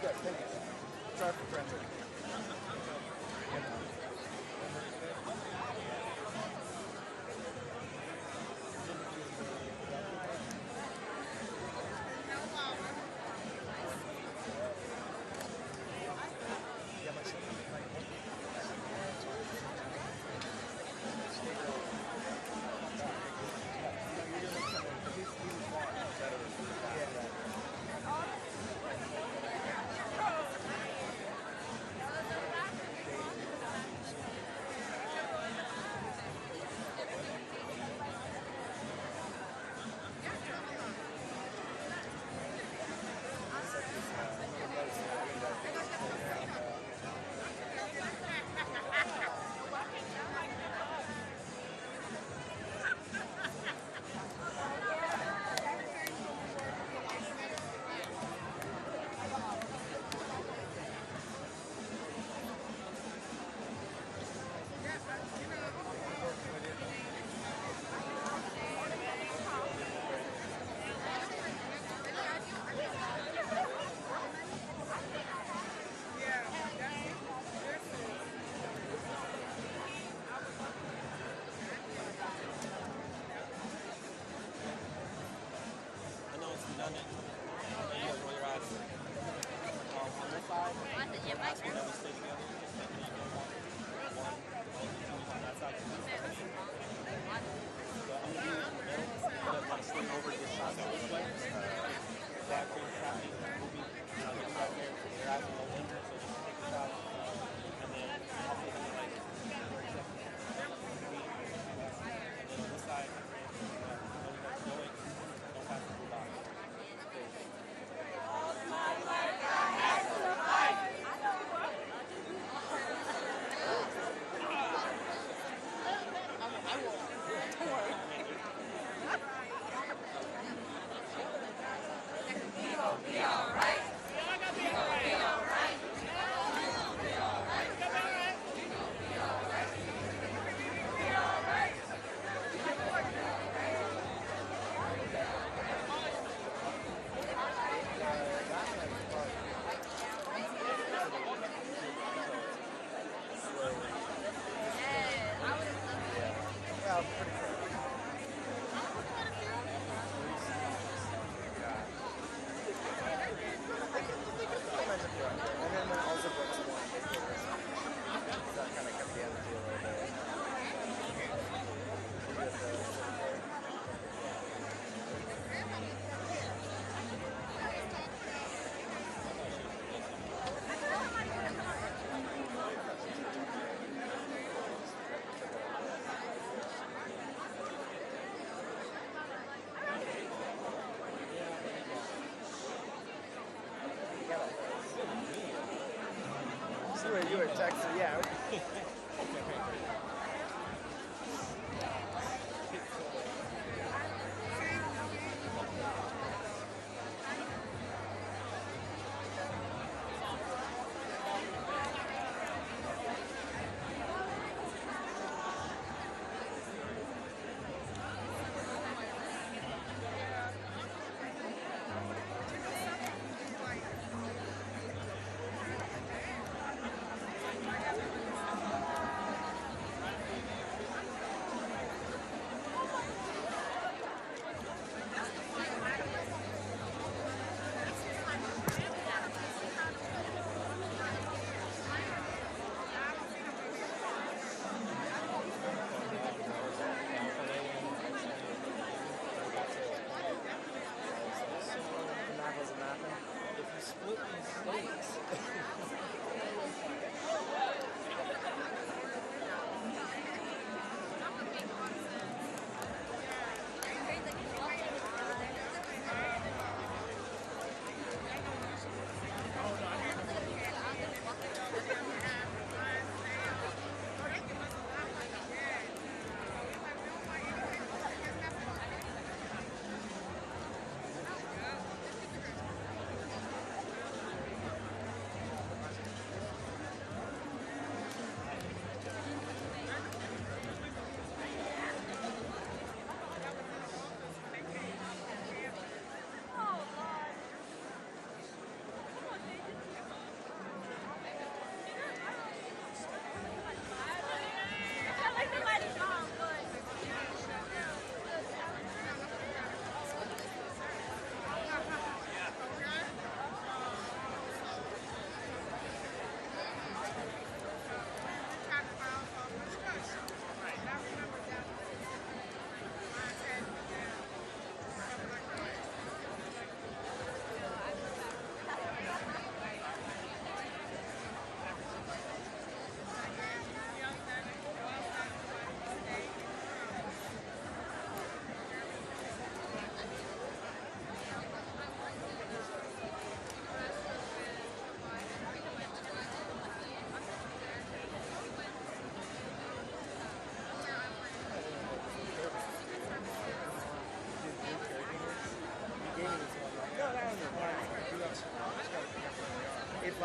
good. Thank you. Sorry for translating.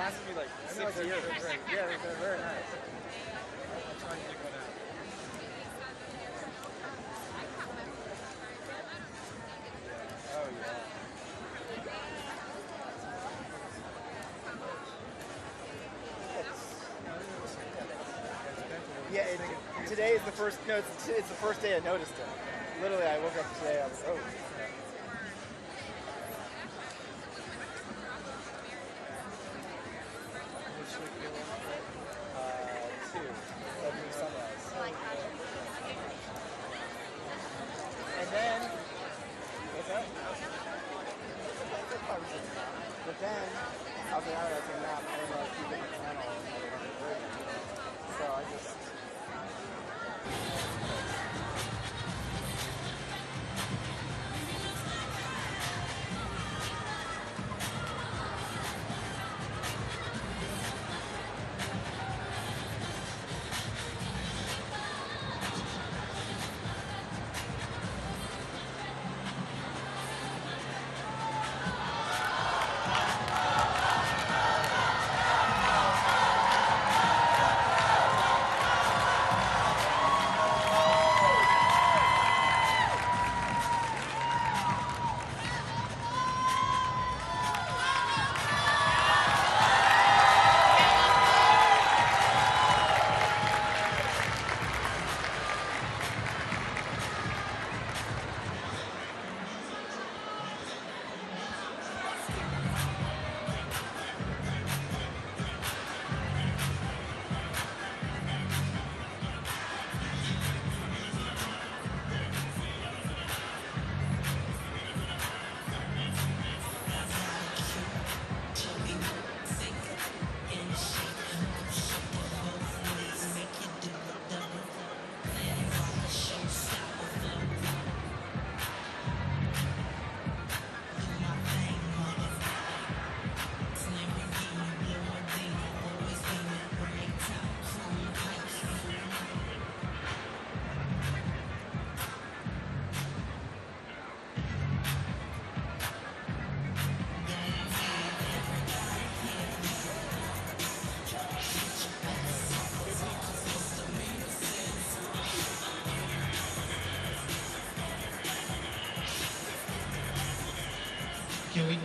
lasted me like 6 years. Yeah, they're very nice. I'm trying to pick one out. Oh yeah. Yeah, today is the first. No, it's the first day I noticed it. Literally, I woke up today. I was oh. And then, what's that? But then, I'll be honest, I took a nap. I didn't like keep it in the channel. So I just.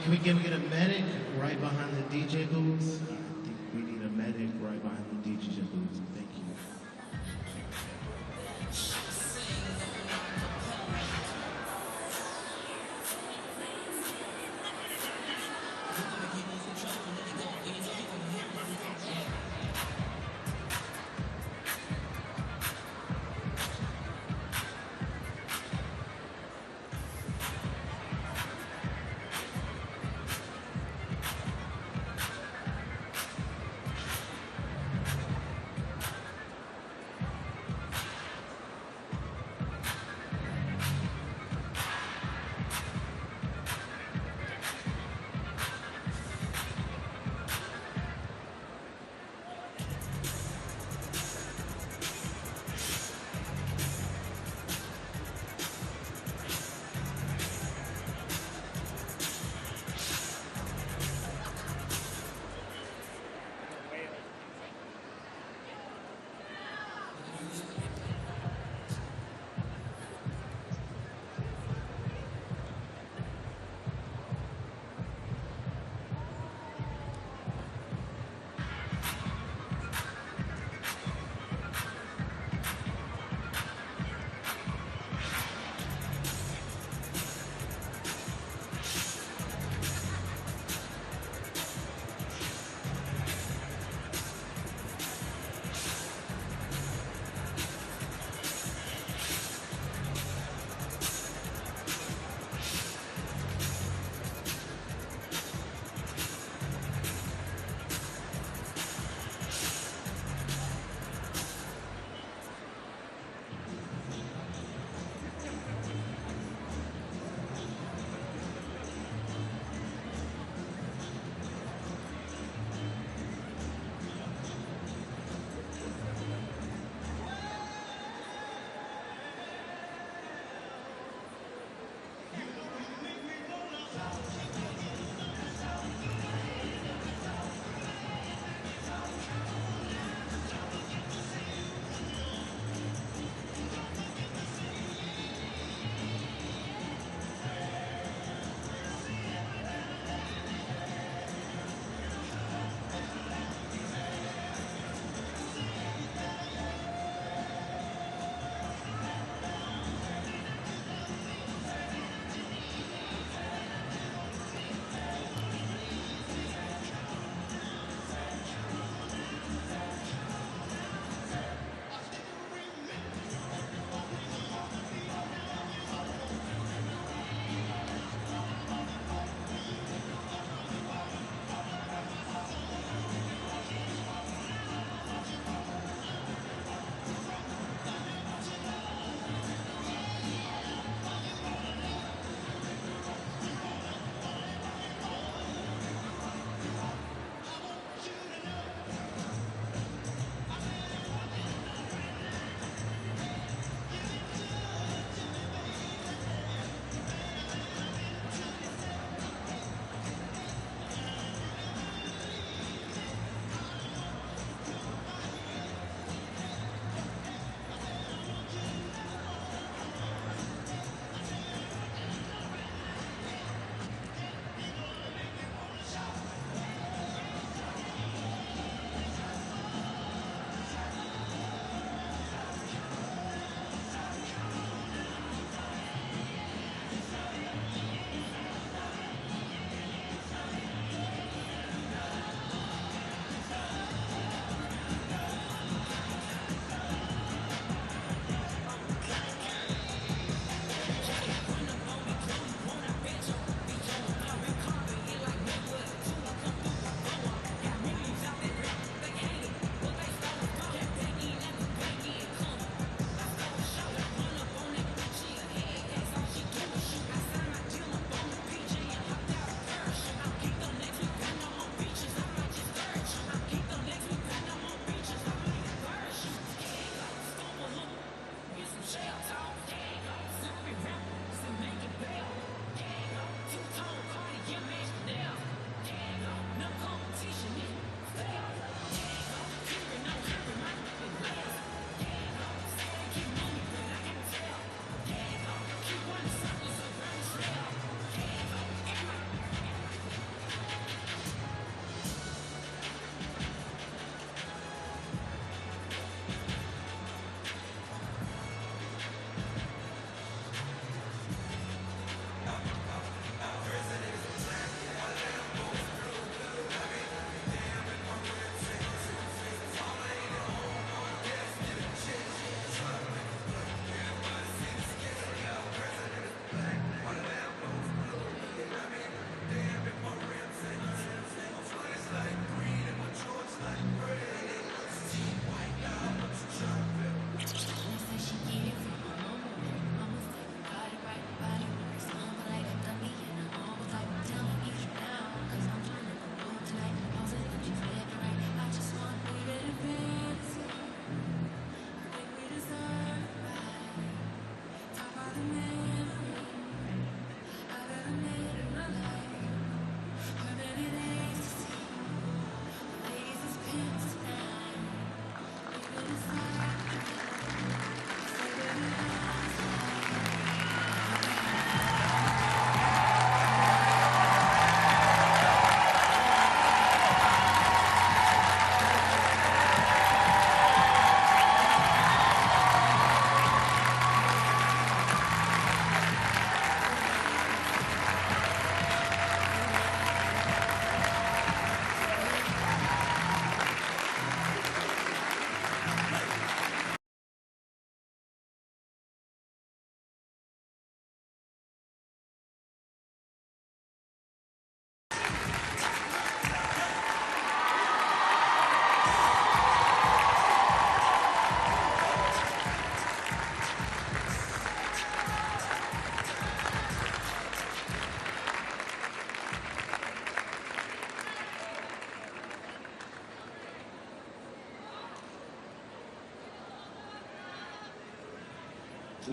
Can we get a medic right behind the DJ booths? I think we need a medic right behind the DJ booths. Thank you.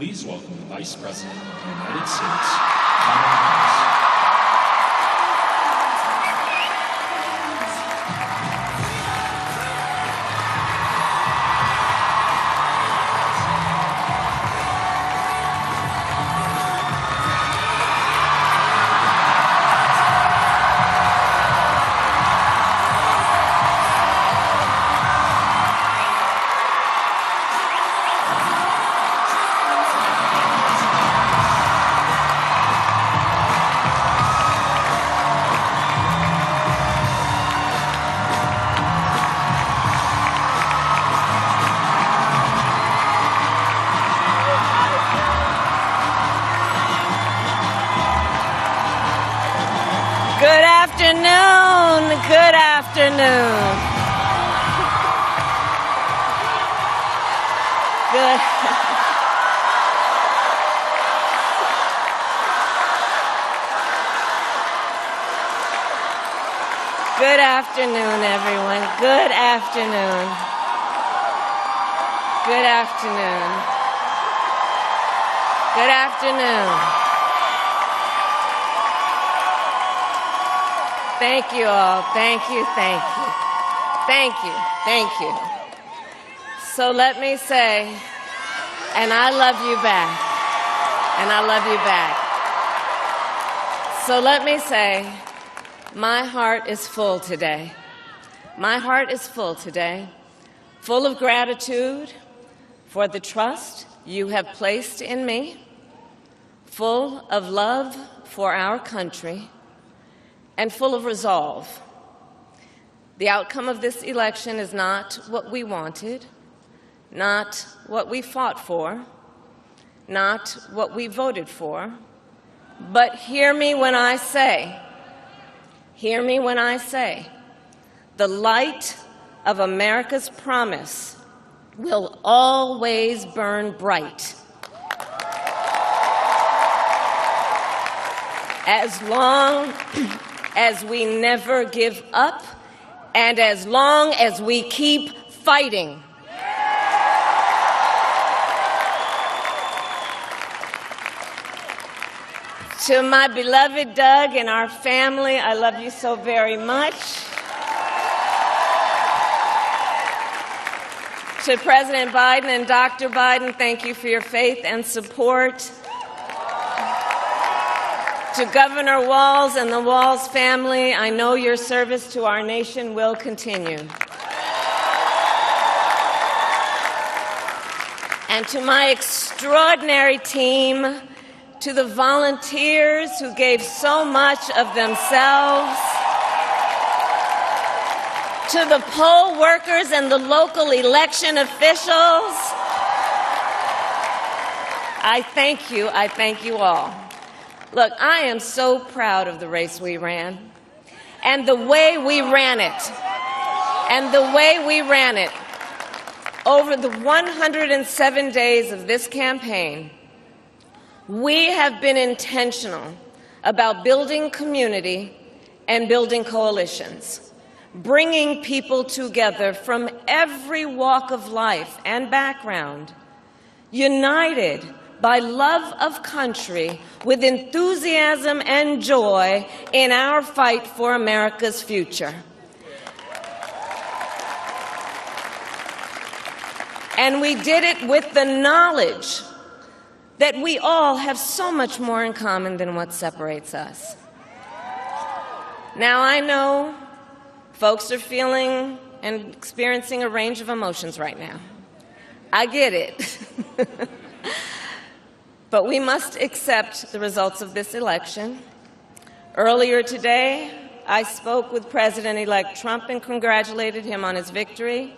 Please welcome the Vice President of the United States, Kamala Harisa. Good afternoon. Good afternoon. Good. Good afternoon, everyone. Good afternoon. Good afternoon. Good afternoon. Thank you all. Thank you, thank you. Thank you, thank you. So let me say, and I love you back. And I love you back. So let me say, my heart is full today. My heart is full today, full of gratitude for the trust you have placed in me, full of love for our country, and full of resolve. The outcome of this election is not what we wanted, not what we fought for, not what we voted for, but hear me when I say, the light of America's promise will always burn bright. As long as we never give up, and as long as we keep fighting. To my beloved Doug and our family, I love you so very much. To President Biden and Dr. Biden, thank you for your faith and support. To Governor Walz and the Walz family, I know your service to our nation will continue. And to my extraordinary team, to the volunteers who gave so much of themselves, to the poll workers and the local election officials, I thank you all. Look, I am so proud of the race we ran and the way we ran it. And the way we ran it over the 107 days of this campaign, we have been intentional about building community and building coalitions, bringing people together from every walk of life and background, united by love of country, with enthusiasm and joy in our fight for America's future. And we did it with the knowledge that we all have so much more in common than what separates us. Now, I know folks are feeling and experiencing a range of emotions right now. I get it. But we must accept the results of this election. Earlier today, I spoke with President-elect Trump and congratulated him on his victory.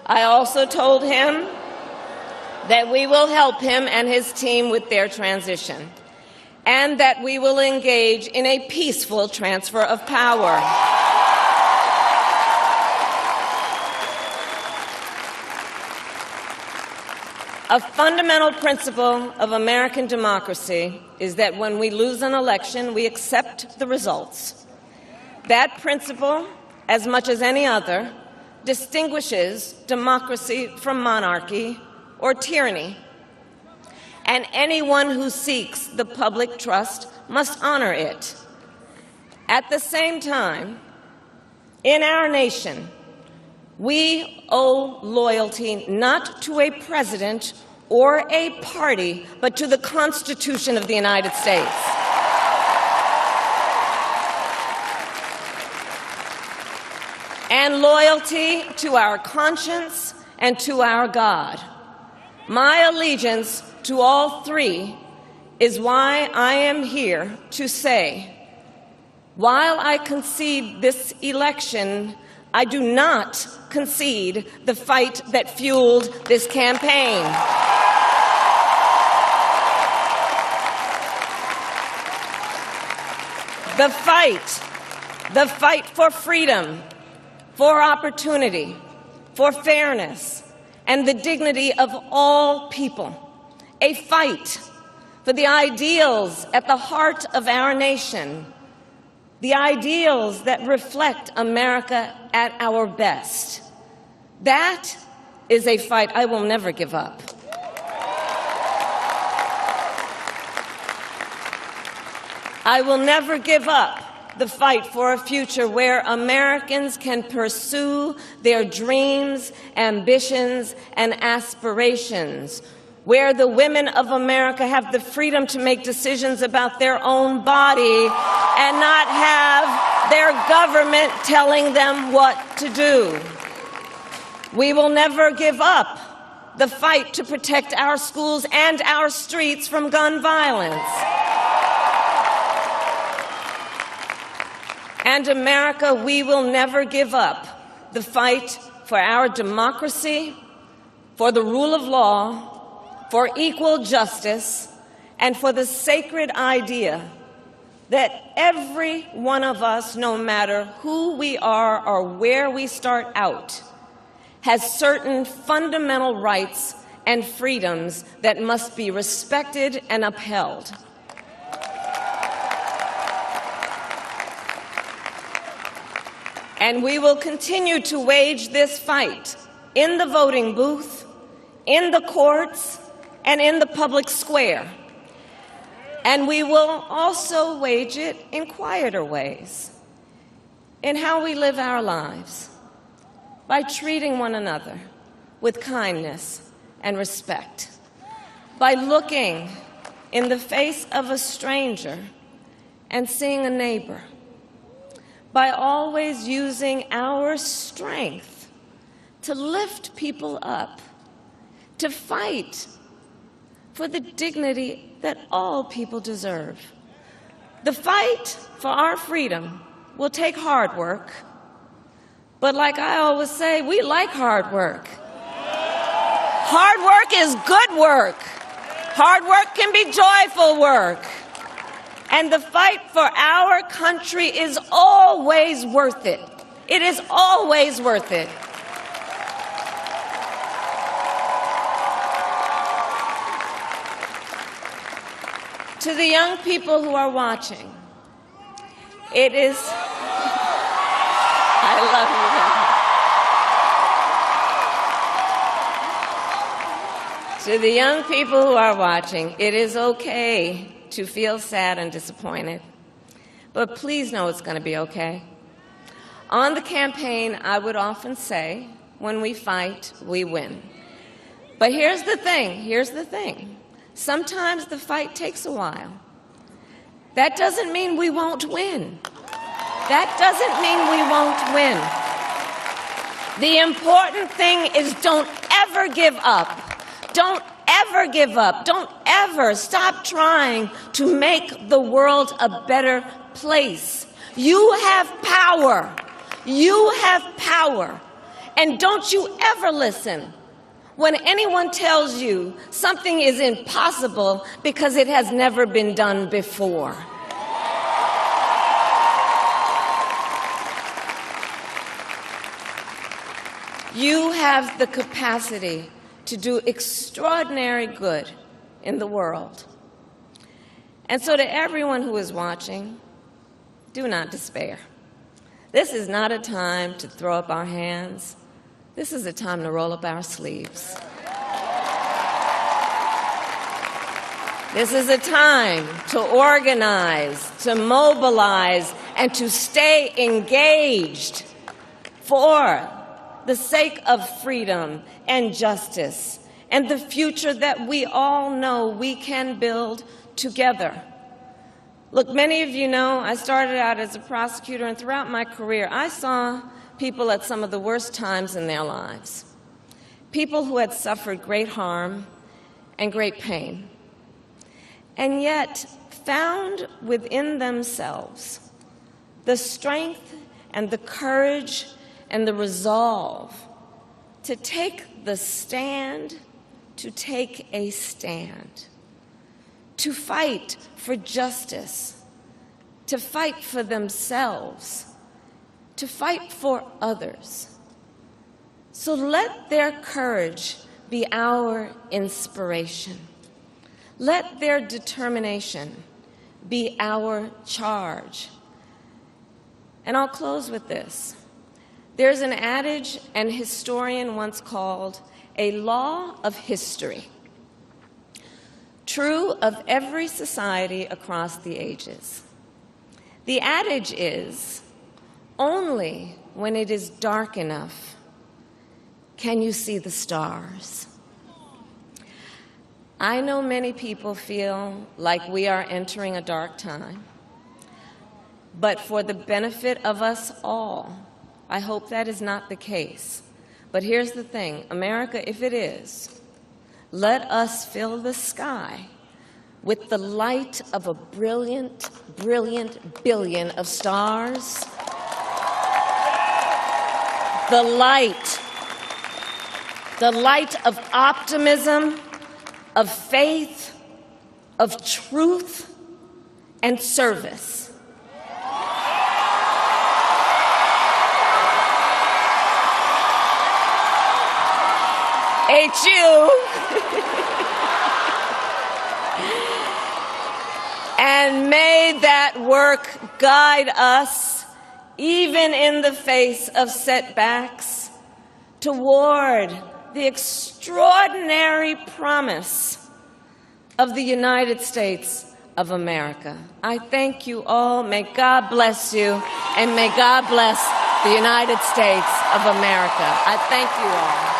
I also told him that we will help him and his team with their transition, and that we will engage in a peaceful transfer of power. A fundamental principle of American democracy is that when we lose an election, we accept the results. That principle, as much as any other, distinguishes democracy from monarchy or tyranny. and anyone who seeks the public trust must honor it. At the same time, in our nation, we owe loyalty not to a president or a party, but to the Constitution of the United States. And loyalty to our conscience and to our God. My allegiance to all three is why I am here to say, while I concede this election, I do not concede the fight that fueled this campaign. The fight for freedom, for opportunity, for fairness, and the dignity of all people. A fight for the ideals at the heart of our nation, the ideals that reflect America at our best. That is a fight I will never give up. I will never give up the fight for a future where Americans can pursue their dreams, ambitions, and aspirations, where the women of America have the freedom to make decisions about their own body and not have their government telling them what to do. We will never give up the fight to protect our schools and our streets from gun violence. And America, we will never give up the fight for our democracy, for the rule of law, for equal justice, and for the sacred idea that every one of us, no matter who we are or where we start out, has certain fundamental rights and freedoms that must be respected and upheld. And we will continue to wage this fight in the voting booth, in the courts, and in the public square. And we will also wage it in quieter ways, in how we live our lives, by treating one another with kindness and respect, by looking in the face of a stranger and seeing a neighbor, by always using our strength to lift people up, to fight for the dignity that all people deserve. The fight for our freedom will take hard work, but like I always say, we like hard work. Hard work is good work. Hard work can be joyful work. And the fight for our country is always worth it. It is always worth it. To the young people who are watching, it is... I love you. To the young people who are watching, it is okay to feel sad and disappointed, but please know it's going to be okay. On the campaign, I would often say, when we fight, we win. But here's the thing. Sometimes the fight takes a while. That doesn't mean we won't win. That doesn't mean we won't win. The important thing is don't ever give up. Don't ever give up. Don't ever stop trying to make the world a better place. You have power. You have power. And don't you ever listen when anyone tells you something is impossible because it has never been done before. You have the capacity to do extraordinary good in the world. And so to everyone who is watching, do not despair. This is not a time to throw up our hands. This is a time to roll up our sleeves. This is a time to organize, to mobilize, and to stay engaged for the sake of freedom and justice and the future that we all know we can build together. Look, many of you know I started out as a prosecutor, and throughout my career I saw people at some of the worst times in their lives. People who had suffered great harm and great pain, and yet found within themselves the strength and the courage and the resolve to take the stand, to take a stand, to fight for justice, to fight for themselves, to fight for others. So let their courage be our inspiration. Let their determination be our charge. And I'll close with this. There's an adage an historian once called a law of history, true of every society across the ages. The adage is, only when it is dark enough can you see the stars. I know many people feel like we are entering a dark time, but for the benefit of us all, I hope that is not the case. But here's the thing, America, if it is, let us fill the sky with the light of a brilliant, brilliant billion of stars. The light of optimism, of faith, of truth, and service. HU. And may that work guide us, even in the face of setbacks, toward the extraordinary promise of the United States of America. I thank you all. May God bless you, and may God bless the United States of America. I thank you all.